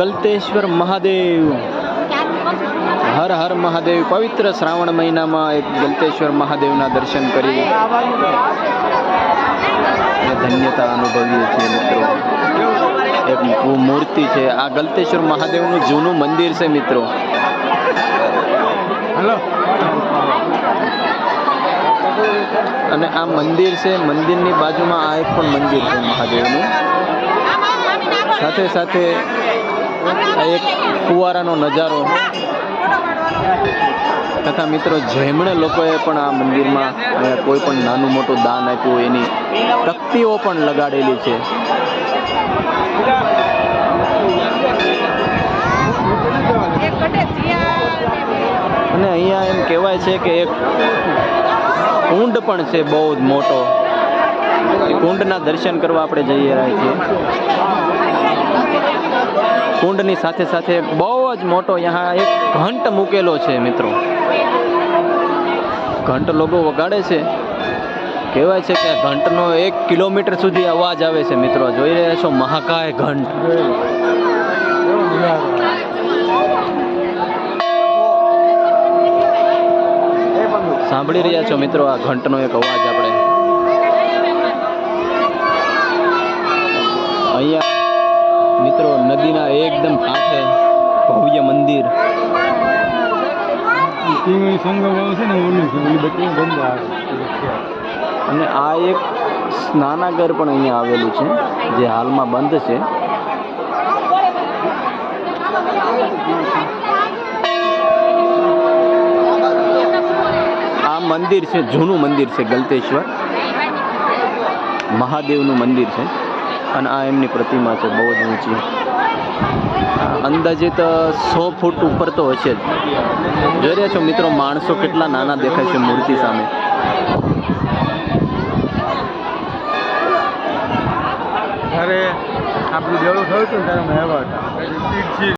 ગલતેશ્વર મહાદેવ, હર હર મહાદેવ. પવિત્ર શ્રાવણ મહિનામાં એક ગલતેશ્વર મહાદેવના દર્શન કરી ધન્યતા અનુભવીએ છીએ મિત્રો. એક મૂર્તિ છે, આ ગલતેશ્વર મહાદેવનું જૂનું મંદિર છે મિત્રો. અને આ મંદિર છે, મંદિરની બાજુમાં આ એક પણ મંદિર છે મહાદેવનું. સાથે સાથે આ એક ફુવારાનો નજારો તથા મિત્રો જેમણે લોકોએ પણ આ મંદિરમાં કોઈ પણ નાનું મોટું દાન આપ્યું એની તકતીઓ પણ લગાડેલી છે. અને અહીંયા એમ કહેવાય છે કે એક કુંડ પણ છે બહુ જ મોટો. એ કુંડના દર્શન કરવા આપણે જઈ રહ્યા છીએ. કુંડની સાથે સાથે બહુ જ મોટો यहाँ એક ઘંટ મૂકેલો છે મિત્રો. ઘંટ લોકો વગાડે છે. કહેવાય છે કે ઘંટનો 1 કિલોમીટર સુધી અવાજ આવે છે મિત્રો. જોઈ રહ્યા છો મહાકાય ઘંટ. સાંભળી રહ્યા છો મિત્રો આ ઘંટનો એક અવાજ. આપણે અહીંયા મિત્રો નદીના એકદમ કાંઠે ભવ્ય મંદિર. અને આ એક સ્નાનાગર પણ અહીંયા આવેલું છે જે હાલમાં બંધ છે. આ મંદિર છે, જૂનું મંદિર છે, ગલતેશ્વર મહાદેવનું મંદિર છે. અને આ એમની પ્રતિમા છે બહુ જ ઊંચી. અંદાજિત 100 ફૂટ ઉપર તો હશે જ. જોઈ રહ્યા છો મિત્રો માણસો કેટલા નાના દેખાય છે મૂર્તિ સામે. અરે આપણું જેવડું થયું હતું ત્યારે મેં આવ્યા હતા.